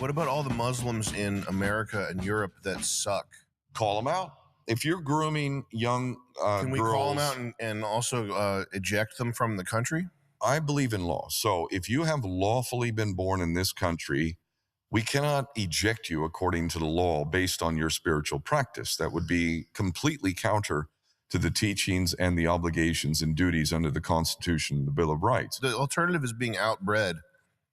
What about all the Muslims in America and Europe that suck? Call them out. If you're grooming young Can we girls, call them out and also eject them from the country? I believe in law. So if you have lawfully been born in this country, we cannot eject you according to the law based on your spiritual practice. That would be completely counter to the teachings and the obligations and duties under the Constitution and the Bill of Rights. The alternative is being outbred.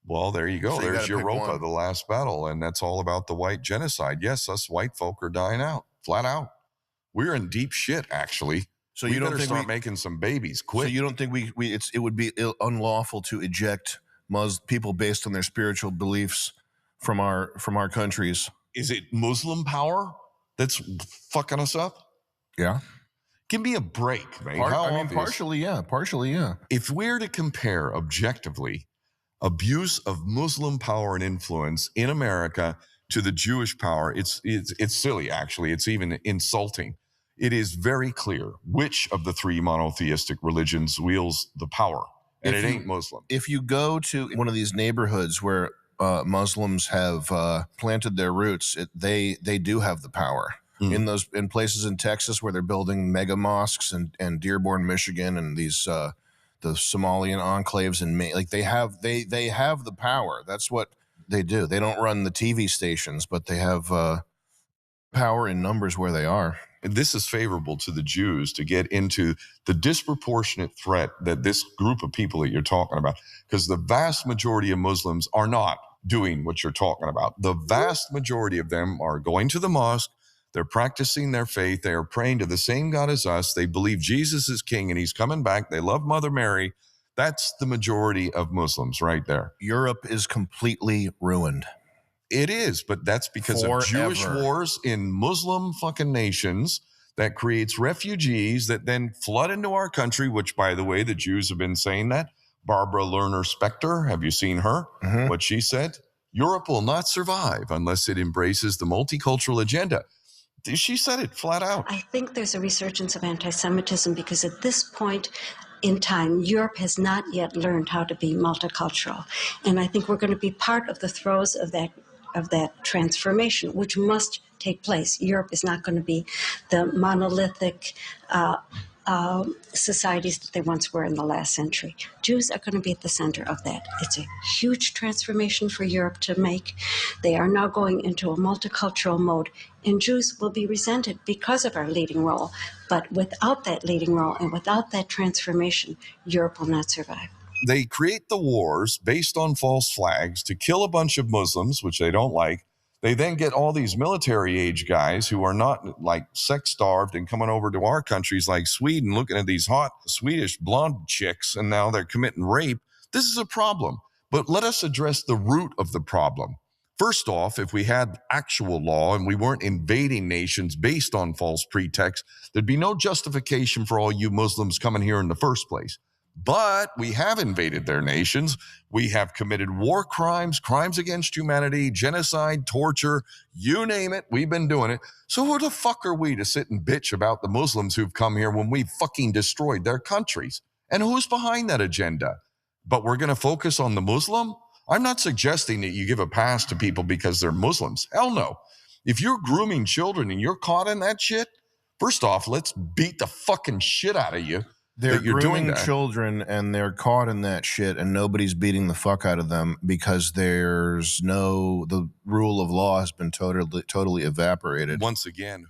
Well, there you go. So you There's gotta pick Europa, one. the last battle, and that's all about the white genocide. Yes, us white folk are dying out, flat out. We're in deep shit, actually. So we you don't better think start making some babies quick. So you don't think it would be unlawful to eject people based on their spiritual beliefs from our countries? Is it Muslim power that's fucking us up? Yeah. Give me a break, man. Partially, yeah. If we're to compare objectively abuse of Muslim power and influence in America to the Jewish power, it's silly, actually. It's even insulting. It is very clear which of the three monotheistic religions wields the power, and it ain't Muslim. If you go to one of these neighborhoods where Muslims have planted their roots, they do have the power. In places in Texas where they're building mega mosques and Dearborn, Michigan, and these the Somalian enclaves, and they have the power. That's what they do. They don't run the TV stations, but they have power in numbers where they are. And this is favorable to the Jews to get into the disproportionate threat that this group of people that you're talking about, because the vast majority of Muslims are not doing what you're talking about. The vast majority of them are going to the mosque. They're practicing their faith. They are praying to the same God as us. They believe Jesus is king and he's coming back. They love Mother Mary. That's the majority of Muslims right there. Europe is completely ruined. It is, but that's because of Jewish wars in Muslim fucking nations that creates refugees that then flood into our country, which, by the way, the Jews have been saying that. Barbara Lerner Specter, have you seen her? What she said? Europe will not survive unless it embraces the multicultural agenda. She said it flat out. I think there's a resurgence of anti-Semitism because at this point in time, Europe has not yet learned how to be multicultural. And I think we're going to be part of the throes of that transformation, which must take place. Europe is not going to be the monolithic societies that they once were in the last century. Jews are going to be at the center of that. It's a huge transformation for Europe to make. They are now going into a multicultural mode, and Jews will be resented because of our leading role. But without that leading role and without that transformation, Europe will not survive. They create the wars based on false flags to kill a bunch of Muslims, which they don't like. They then get all these military age guys who are not like sex starved and coming over to our countries like Sweden, looking at these hot Swedish blonde chicks, and now they're committing rape. This is a problem. But let us address the root of the problem. First off, if we had actual law and we weren't invading nations based on false pretext, there'd be no justification for all you Muslims coming here in the first place. But we have invaded their nations. We have committed war crimes, crimes against humanity, genocide, torture, you name it. We've been doing it. So who the fuck are we to sit and bitch about the Muslims who've come here when we fucking destroyed their countries? And who's behind that agenda? But we're going to focus on the Muslim? I'm not suggesting that you give a pass to people because they're Muslims. Hell no. If you're grooming children and you're caught in that shit, first off, let's beat the fucking shit out of you. They're grooming children and they're caught in that shit, and nobody's beating the fuck out of them because the rule of law has been totally evaporated. Once again,